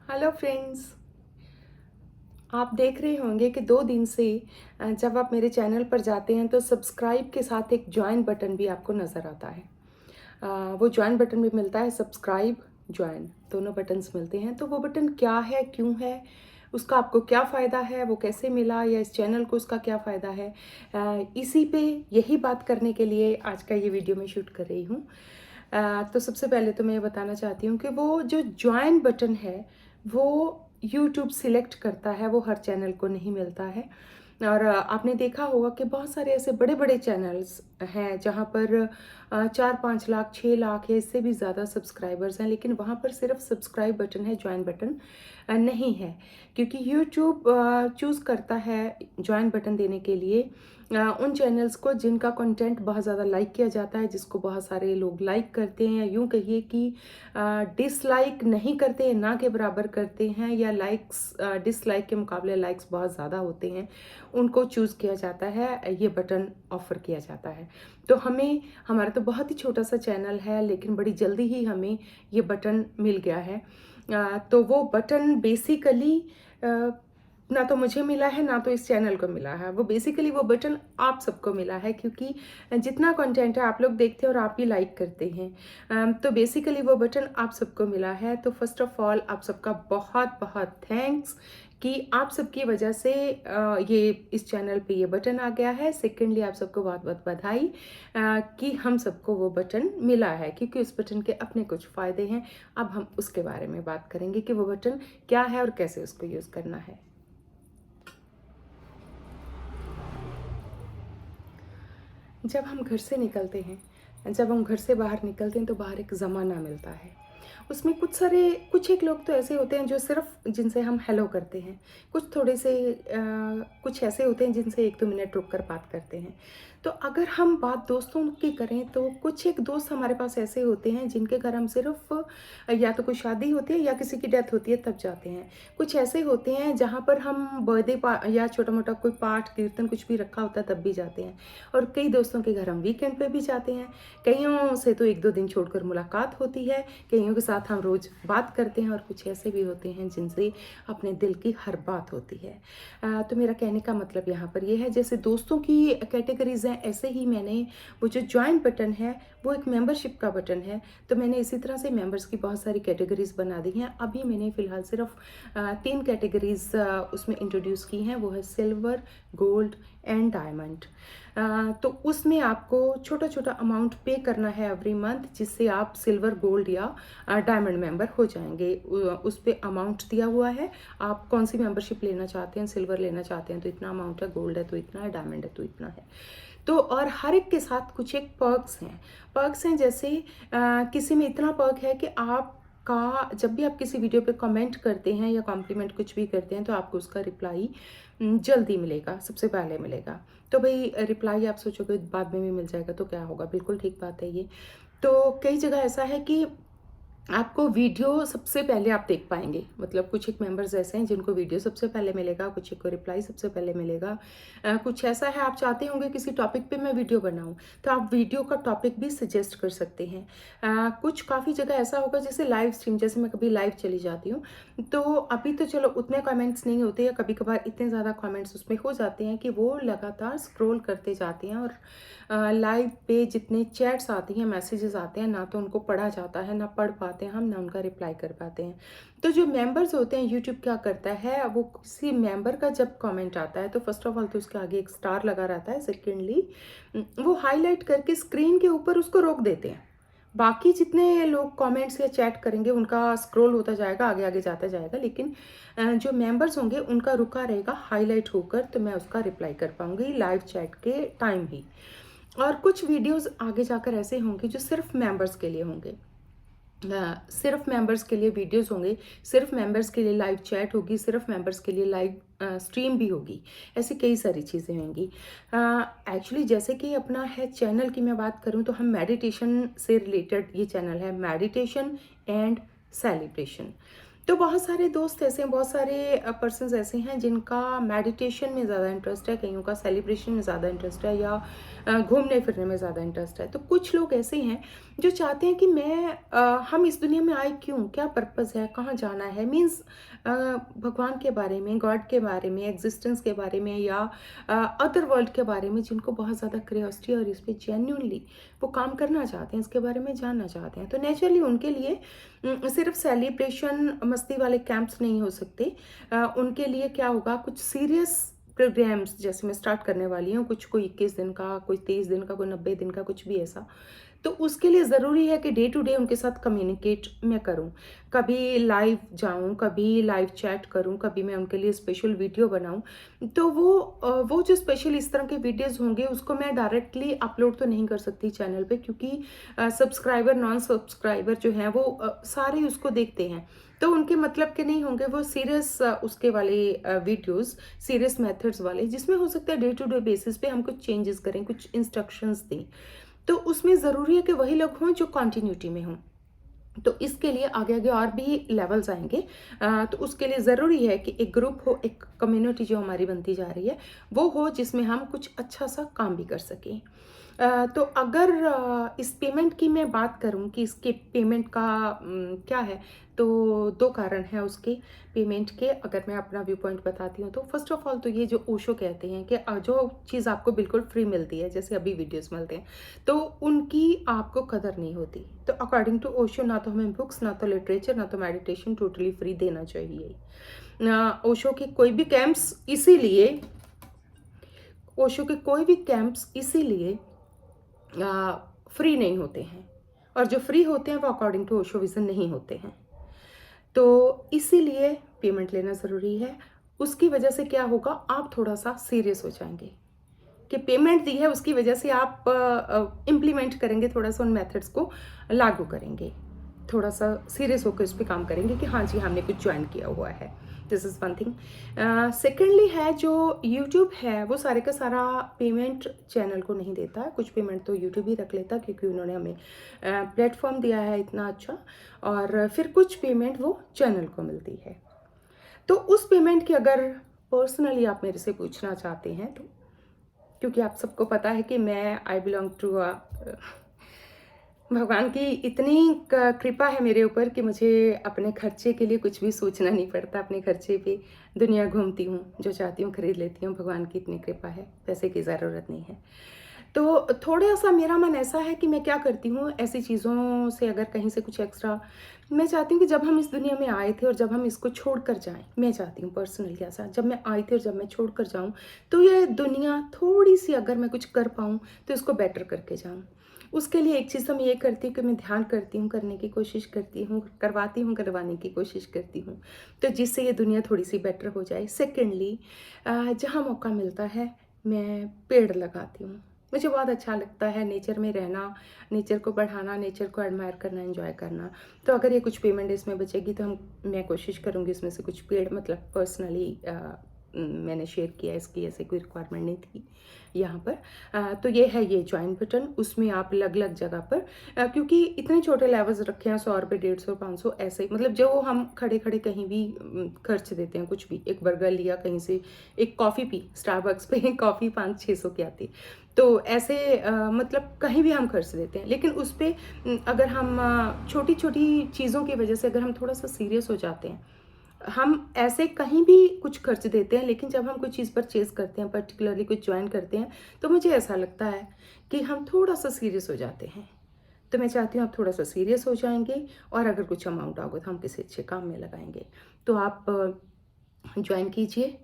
Hello friends. आप देख रहे होंगे कि 2 दिन से जब आप मेरे चैनल पर जाते हैं तो सब्सक्राइब के साथ एक ज्वाइन बटन भी आपको नज़र आता है। वो ज्वाइन बटन भी मिलता है, सब्सक्राइब ज्वाइन दोनों बटन्स मिलते हैं। तो वो बटन क्या है, क्यों है, उसका आपको क्या फ़ायदा है, वो कैसे मिला, या इस चैनल को उसका क्या फ़ायदा है, इसी पे यही बात करने के लिए आज का ये वीडियो मैं शूट कर रही हूँ। तो सबसे पहले तो मैं ये बताना चाहती हूँ कि वो जो ज्वाइन बटन है वो यूट्यूब सिलेक्ट करता है, वो हर चैनल को नहीं मिलता है। और आपने देखा होगा कि बहुत सारे ऐसे बड़े बड़े चैनल्स हैं जहाँ पर 4-5 लाख 6 लाख या इससे भी ज़्यादा सब्सक्राइबर्स हैं, लेकिन वहाँ पर सिर्फ सब्सक्राइब बटन है, ज्वाइन बटन नहीं है। क्योंकि यूट्यूब चूज़ करता है ज्वाइन बटन देने के लिए उन चैनल्स को जिनका कंटेंट बहुत ज़्यादा लाइक किया जाता है, जिसको बहुत सारे लोग लाइक करते हैं, यूँ कहिए कि डिसलाइक नहीं करते हैं, ना के बराबर करते हैं, या लाइक्स डिसलाइक के मुकाबले लाइक्स बहुत ज़्यादा होते हैं, उनको चूज़ किया जाता है, ये बटन ऑफ़र किया जाता है। तो हमारा तो बहुत ही छोटा सा चैनल है, लेकिन बड़ी जल्दी ही हमें ये बटन मिल गया है। तो वो बटन बेसिकली ना तो मुझे मिला है, ना तो इस चैनल को मिला है। वो बेसिकली वो बटन आप सबको मिला है, क्योंकि जितना कंटेंट है आप लोग देखते हैं और आप भी लाइक करते हैं। तो बेसिकली वो बटन आप सबको मिला है। तो फर्स्ट ऑफ ऑल आप सबका बहुत बहुत थैंक्स कि आप सबकी वजह से ये इस चैनल पे ये बटन आ गया है। सेकेंडली आप सबको बहुत बहुत बधाई कि हम सबको वो बटन मिला है, क्योंकि उस बटन के अपने कुछ फ़ायदे हैं। अब हम उसके बारे में बात करेंगे कि वो बटन क्या है और कैसे उसको यूज़ करना है। जब हम घर से निकलते हैं, जब हम घर से बाहर निकलते हैं तो बाहर एक ज़माना मिलता है। उसमें कुछ एक लोग तो ऐसे होते हैं जो सिर्फ़ जिनसे हम हेलो करते हैं। कुछ थोड़े से कुछ ऐसे होते हैं जिनसे 1-2 मिनट रुक कर बात करते हैं। तो अगर हम बात दोस्तों की करें तो कुछ एक दोस्त हमारे पास ऐसे होते हैं जिनके घर हम सिर्फ़ या तो कोई शादी होती है या किसी की डेथ होती है तब जाते हैं। कुछ ऐसे होते हैं जहाँ पर हम बर्थडे पा या छोटा-मोटा कोई पाठ, कीर्तन कुछ भी रखा होता है तब भी जाते हैं। और कई दोस्तों के घर हम वीकेंड पे भी जाते हैं। कइयों से तो 1-2 दिन छोड़कर मुलाकात होती है, कइयों के साथ हम रोज़ बात करते हैं, और कुछ ऐसे भी होते हैं जिनसे अपने दिल की हर बात होती है। तो मेरा कहने का मतलब यहाँ पर ये है, जैसे दोस्तों की कैटेगरीज़ हैं, ऐसे ही मैंने वो जो जॉइन बटन है वो एक मेंबरशिप का बटन है। तो मैंने इसी तरह से मेंबर्स की बहुत सारी कैटेगरीज़ बना दी हैं। अभी मैंने फ़िलहाल सिर्फ 3 कैटेगरीज़ उसमें इंट्रोड्यूस की हैं, वो है सिल्वर, गोल्ड एंड डायमंड। तो उसमें आपको छोटा-छोटा अमाउंट पे करना है एवरी मंथ, जिससे आप सिल्वर, गोल्ड या डायमंड मेंबर हो जाएँगे। उस पे अमाउंट दिया हुआ है, आप कौन-सी मेंबरशिप लेना चाहते हैं, सिल्वर लेना चाहते हैं तो इतना अमाउंट है, गोल्ड है तो इतना है, डायमंड है तो इतना है। तो और हर एक के साथ कुछ एक पर्क्स हैं। पर्क्स हैं जैसे किसी में इतना पर्क है कि आपका जब भी आप किसी वीडियो पे कमेंट करते हैं या कॉम्प्लीमेंट कुछ भी करते हैं तो आपको उसका रिप्लाई जल्दी मिलेगा, सबसे पहले मिलेगा। तो भई रिप्लाई आप सोचोगे बाद में भी मिल जाएगा तो क्या होगा, बिल्कुल ठीक बात है ये। तो कई जगह ऐसा है कि आपको वीडियो सबसे पहले आप देख पाएँगे। मतलब कुछ एक मेंबर्स ऐसे हैं जिनको वीडियो सबसे पहले मिलेगा, कुछ एक को रिप्लाई सबसे पहले मिलेगा। कुछ ऐसा है आप चाहते होंगे किसी टॉपिक पे मैं वीडियो बनाऊँ, तो आप वीडियो का टॉपिक भी सजेस्ट कर सकते हैं। कुछ काफ़ी जगह ऐसा होगा जैसे लाइव स्ट्रीम, जैसे मैं कभी लाइव चली जाती हूँ, तो अभी तो चलो उतने कमेंट्स नहीं होते, या कभी-कभार इतने ज़्यादा कमेंट्स उसमें हो जाते हैं कि वो लगातार स्क्रॉल करते जाते हैं, और लाइव पे जितने चैट्स आती हैं, मैसेजेस आते हैं, ना तो उनको पढ़ा जाता है, ना पढ़ पाते हैं हम, ना उनका रिप्लाई कर पाते हैं। तो जो मेंबर्स होते हैं, यूट्यूब क्या करता है, वो किसी मेंबर का जब कमेंट आता है तो फर्स्ट ऑफ ऑल तो उसके आगे एक स्टार लगा रहता है। सेकेंडली वो हाईलाइट करके स्क्रीन के ऊपर उसको रोक देते हैं। बाकी जितने लोग कमेंट्स या चैट करेंगे उनका स्क्रॉल होता जाएगा, आगे आगे जाता जाएगा, लेकिन जो मेंबर्स होंगे उनका रुका रहेगा हाईलाइट होकर, तो मैं उसका रिप्लाई कर पाऊंगी लाइव चैट के टाइम ही। और कुछ वीडियोस आगे जाकर ऐसे होंगे जो सिर्फ मेंबर्स के लिए होंगे। सिर्फ मेंबर्स के लिए वीडियोस होंगे, सिर्फ मेंबर्स के लिए लाइव चैट होगी, सिर्फ मेंबर्स के लिए लाइव स्ट्रीम भी होगी। ऐसी कई सारी चीज़ें होंगी। एक्चुअली जैसे कि अपना है चैनल की मैं बात करूँ तो हम मेडिटेशन से रिलेटेड ये चैनल है, मेडिटेशन एंड सेलिब्रेशन। तो बहुत सारे दोस्त ऐसे हैं, बहुत सारे पर्सन्स ऐसे हैं जिनका मेडिटेशन में ज़्यादा इंटरेस्ट है, कईयों का सेलिब्रेशन में ज़्यादा इंटरेस्ट है, या घूमने फिरने में ज़्यादा इंटरेस्ट है। तो कुछ लोग ऐसे हैं जो चाहते हैं कि हम इस दुनिया में आए क्यों, क्या पर्पज़ है, कहाँ जाना है, मीन्स भगवान के बारे में, गॉड के बारे में, एग्जिस्टेंस के बारे में, या अदर वर्ल्ड के बारे में जिनको बहुत ज़्यादा क्यूरियोसिटी है और इस पर जेन्यूनली वो काम करना चाहते हैं, इसके बारे में जानना चाहते हैं। तो नेचुरली उनके लिए सिर्फ सेलिब्रेशन मस्ती वाले कैंप्स नहीं हो सकते। उनके लिए क्या होगा, कुछ सीरियस प्रोग्राम्स जैसे मैं स्टार्ट करने वाली हूँ, कुछ कोई 21 दिन का, कोई 23 दिन का, कोई 90 दिन का, कुछ भी ऐसा। तो उसके लिए ज़रूरी है कि डे टू डे उनके साथ कम्युनिकेट मैं करूँ, कभी लाइव जाऊँ, कभी लाइव चैट करूँ, कभी मैं उनके लिए स्पेशल वीडियो बनाऊँ। तो वो जो स्पेशल इस तरह के वीडियोज़ होंगे उसको मैं डायरेक्टली अपलोड तो नहीं कर सकती चैनल पे, क्योंकि सब्सक्राइबर, नॉन सब्सक्राइबर जो हैं वो सारे उसको देखते हैं। तो उनके मतलब के नहीं होंगे, वो सीरियस उसके वाले वीडियोस, सीरियस मेथड्स वाले, जिसमें हो सकता है डे टू डे बेसिस पे हम कुछ चेंजेस करें, कुछ इंस्ट्रक्शंस दें। तो उसमें ज़रूरी है कि वही लोग हों जो कंटिन्यूटी में हों। तो इसके लिए आगे आगे और भी लेवल्स आएंगे। तो उसके लिए ज़रूरी है कि एक ग्रुप हो, एक कम्युनिटी जो हमारी बनती जा रही है वो हो, जिसमें हम कुछ अच्छा सा काम भी कर सकें। तो अगर इस पेमेंट की मैं बात करूं कि इसके पेमेंट का क्या है, तो दो कारण हैं उसके पेमेंट के। अगर मैं अपना व्यू पॉइंट बताती हूँ तो फर्स्ट ऑफ ऑल तो ये जो ओशो कहते हैं कि जो चीज़ आपको बिल्कुल फ्री मिलती है, जैसे अभी वीडियोस मिलते हैं, तो उनकी आपको कदर नहीं होती। तो अकॉर्डिंग टू ओशो ना तो हमें बुक्स, ना तो लिटरेचर, ना तो मेडिटेशन टोटली फ्री देना चाहिए। ओशो के कोई भी कैंप्स इसीलिए ओशो के कोई भी कैंप्स इसीलिए फ्री नहीं होते हैं, और जो फ्री होते हैं वो अकॉर्डिंग टू ओशो विजन नहीं होते हैं। तो इसीलिए पेमेंट लेना ज़रूरी है। उसकी वजह से क्या होगा, आप थोड़ा सा सीरियस हो जाएंगे कि पेमेंट दी है, उसकी वजह से आप इम्प्लीमेंट करेंगे, थोड़ा सा उन मेथड्स को लागू करेंगे, थोड़ा सा सीरियस होकर इस पर काम करेंगे कि हाँ जी हमने कुछ ज्वाइन किया हुआ है। This is one thing. Secondly है जो यूट्यूब है वो सारे का सारा पेमेंट चैनल को नहीं देता है, कुछ पेमेंट तो यूट्यूब ही रख लेता है क्योंकि उन्होंने हमें प्लेटफॉर्म दिया है इतना अच्छा, और फिर कुछ पेमेंट वो चैनल को मिलती है। तो उस पेमेंट की अगर पर्सनली आप मेरे से पूछना चाहते हैं तो, क्योंकि आप सबको पता है कि मैं आई बिलोंग टू भगवान की इतनी कृपा है मेरे ऊपर कि मुझे अपने खर्चे के लिए कुछ भी सोचना नहीं पड़ता। अपने खर्चे पे दुनिया घूमती हूँ, जो चाहती हूँ खरीद लेती हूँ। भगवान की इतनी कृपा है, पैसे की ज़रूरत नहीं है। तो थोड़ा सा मेरा मन ऐसा है कि मैं क्या करती हूँ ऐसी चीज़ों से, अगर कहीं से कुछ एक्स्ट्रा, मैं चाहती हूँ कि जब हम इस दुनिया में आए थे और जब हम इसको छोड़ कर जाएँ, मैं चाहती हूँ पर्सनली ऐसा, जब मैं आई थी और जब मैं छोड़ कर जाऊँ, तो ये दुनिया थोड़ी सी अगर मैं कुछ कर पाऊँ तो इसको बेटर करके जाऊँ। उसके लिए एक चीज़ तो मैं ये करती हूँ कि मैं ध्यान करती हूँ, करने की कोशिश करती हूँ, करवाती हूँ, करवाने की कोशिश करती हूँ, तो जिससे ये दुनिया थोड़ी सी बेटर हो जाए। सेकेंडली, जहाँ मौका मिलता है मैं पेड़ लगाती हूँ। मुझे बहुत अच्छा लगता है नेचर में रहना, नेचर को बढ़ाना, नेचर को एडमायर करना, एंजॉय करना। तो अगर ये कुछ पेमेंट इसमें बचेगी तो मैं कोशिश करूँगी इसमें से कुछ पेड़, मतलब पर्सनली मैंने शेयर किया, इसकी ऐसे कोई रिक्वायरमेंट नहीं थी यहाँ पर। तो ये है ये ज्वाइन बटन, उसमें आप अलग अलग जगह पर क्योंकि इतने छोटे लेवल्स रखे हैं, 100 रुपये, 150, 500 ऐसे, मतलब जो हम खड़े खड़े कहीं भी खर्च देते हैं, कुछ भी, एक बर्गर लिया कहीं से, एक कॉफ़ी पी स्टारबक्स पे कॉफ़ी 500-600 की आती, तो ऐसे मतलब कहीं भी हम खर्च देते हैं। लेकिन उस पर अगर हम छोटी छोटी चीज़ों की वजह से अगर हम थोड़ा सा सीरियस हो जाते हैं, हम ऐसे कहीं भी कुछ खर्च देते हैं, लेकिन जब हम कोई चीज़ परचेज़ करते हैं, पर्टिकुलरली कुछ ज्वाइन करते हैं, तो मुझे ऐसा लगता है कि हम थोड़ा सा सीरियस हो जाते हैं। तो मैं चाहती हूँ आप थोड़ा सा सीरियस हो जाएंगे, और अगर कुछ अमाउंट आगे तो हम किसी अच्छे काम में लगाएंगे। तो आप ज्वाइन कीजिए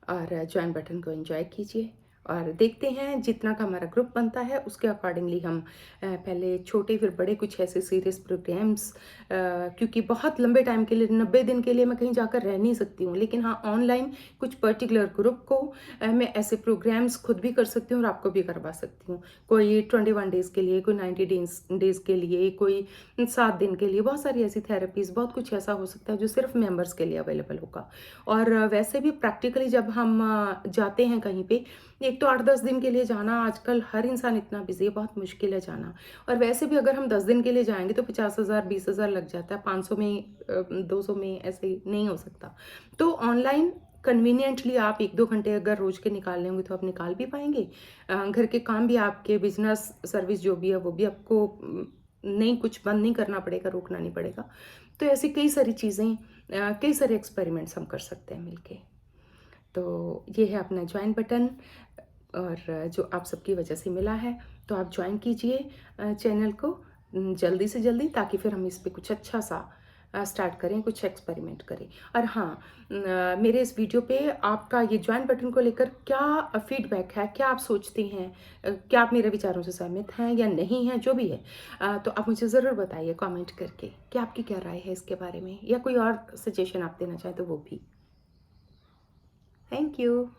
और ज्वाइन बटन को एंजॉय कीजिए, और देखते हैं जितना का हमारा ग्रुप बनता है उसके अकॉर्डिंगली हम पहले छोटे फिर बड़े कुछ ऐसे सीरियस प्रोग्राम्स, क्योंकि बहुत लंबे टाइम के लिए, 90 दिन के लिए मैं कहीं जाकर रह नहीं सकती हूँ, लेकिन हाँ ऑनलाइन कुछ पर्टिकुलर ग्रुप को मैं ऐसे प्रोग्राम्स खुद भी कर सकती हूँ और आपको भी करवा सकती हूँ। कोई 21 डेज़ के लिए, कोई 90 डेज़ के लिए, कोई 7 दिन के लिए, बहुत सारी ऐसी थेरेपीज़, बहुत कुछ ऐसा हो सकता है जो सिर्फ मेंबर्स के लिए अवेलेबल होगा। और वैसे भी प्रैक्टिकली जब हम जाते हैं कहीं पे, एक तो 8-10 दिन के लिए जाना आजकल हर इंसान इतना बिज़ी है, बहुत मुश्किल है जाना। और वैसे भी अगर हम 10 दिन के लिए जाएँगे तो 50,000 20,000 लग जाता है, 500 में 200 में ऐसे नहीं हो सकता। तो ऑनलाइन कन्वीनिएंटली आप 1-2 घंटे अगर रोज़ के निकाल लेंगे तो आप निकाल भी पाएँगे। घर के काम भी आपके बिज़नेस सर्विस जो भी है वो भी आपको नहीं कुछ बंद नहीं करना पड़ेगा, रोकना नहीं पड़ेगा। तो ऐसी कई सारी चीज़ें कई सारे एक्सपेरिमेंट्स हम कर सकते हैं मिलके। तो ये है अपना जॉइन बटन और जो आप सबकी वजह से मिला है, तो आप जॉइन कीजिए चैनल को जल्दी से जल्दी ताकि फिर हम इस पे कुछ अच्छा-सा स्टार्ट करें, कुछ एक्सपेरिमेंट करें। और हाँ मेरे इस वीडियो पे आपका ये जॉइन बटन को लेकर क्या फीडबैक है? क्या आप सोचती हैं? क्या आप मेरे विचारों से सहमत हैं या नहीं हैं? जो भी है तो आप मुझे ज़रूर बताइए कमेंट करके कि आपकी क्या राय है इसके बारे में या कोई और सजेशन आप देना चाहें तो वो भी। Thank you.